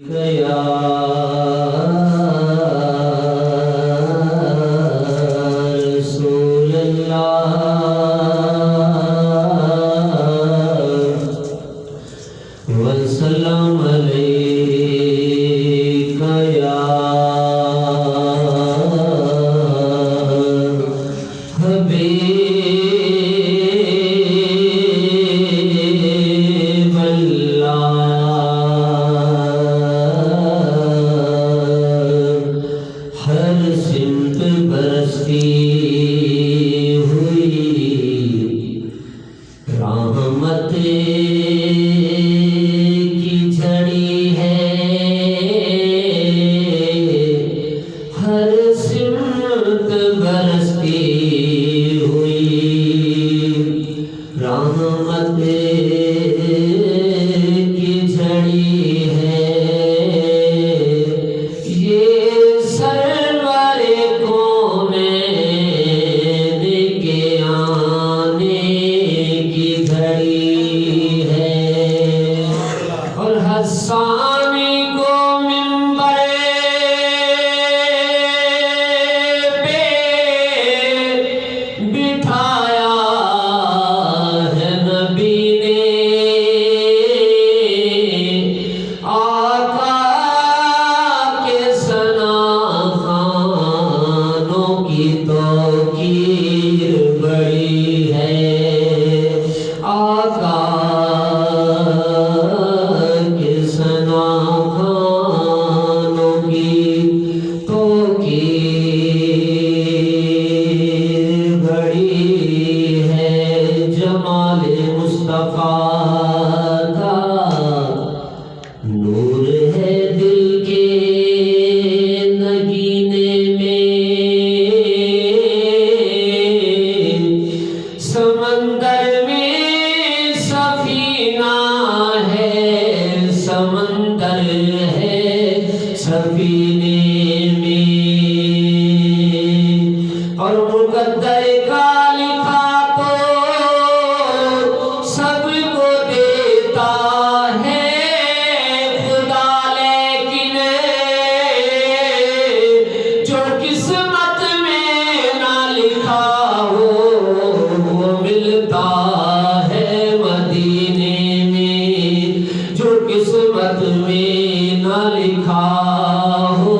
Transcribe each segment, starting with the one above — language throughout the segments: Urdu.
یا رسول اللہ وسلم علیک یا حبیب اللہ برستی ہوئی رحمت کی جھڑی ہے، ہر سمت برستی ہوئی رحمت کی جھڑی ہے، یہ حسانی کو منبر پہ بٹھایا ہے نبی نے، آقا کے ثنا خوانوں کی توقیر بڑی ہے، آقا مصطفیٰ کا نور ہے دل کے نگینے میں، سمندر میں سفینہ ہے، سمندر ہے سفینے میں، اور مقدر کا لکھا سب کو دیتا ہے خدا، لیکن جو قسمت میں نہ لکھا ہو وہ ملتا ہے مدینے میں، جو قسمت میں نہ لکھا ہو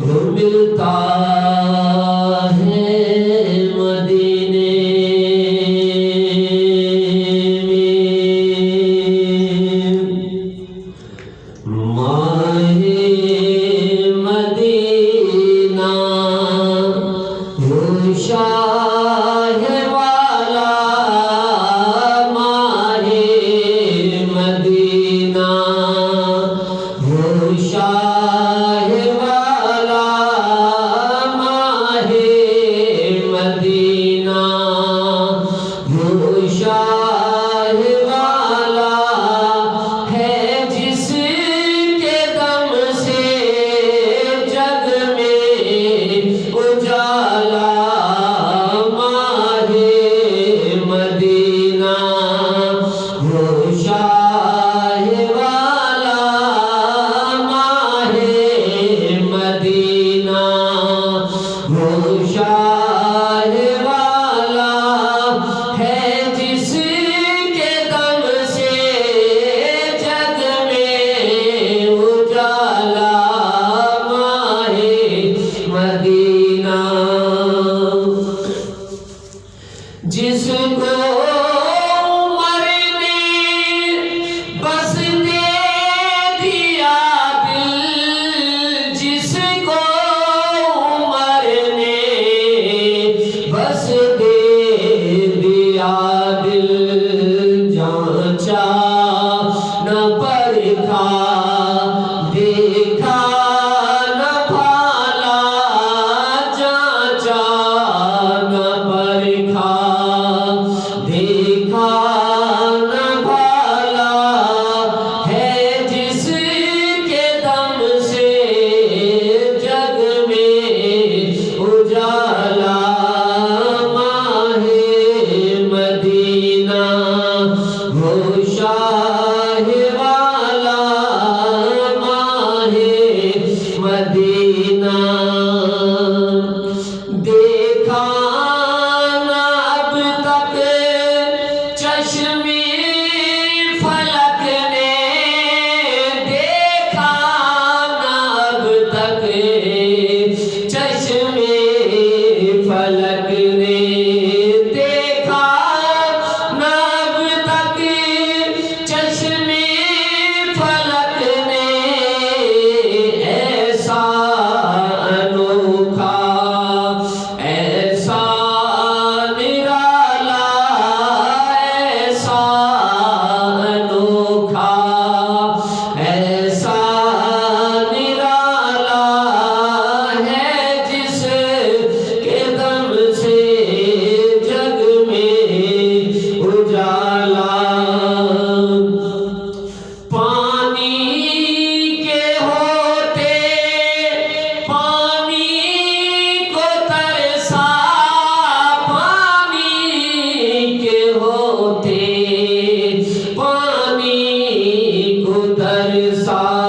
وہ ملتا ہے مدینے شاہ والا ماہ مدینہ، وہ شاہ والا ماہ مدینہ، وہ شاہ والا ہے جس کے دم سے جگ میں اجالا، شاہ والا ہے جس کے دم سے جگ میں اجالا، ماہ مدینہ، جس کو عمر نے بس دے دیا دل، جس کو بس دے دیا دل، جانچا نہ پرکھا دیکھا نہ بھالا، جانچا نہ پرکھا دیکھا نہ بھالا، ہے جس کے دم سے جگ میں اجالا، مدینہ، وہ شاہ والا کے ہوتے پانی کو ترسا، پانی کے ہوتے پانی کو ترسا،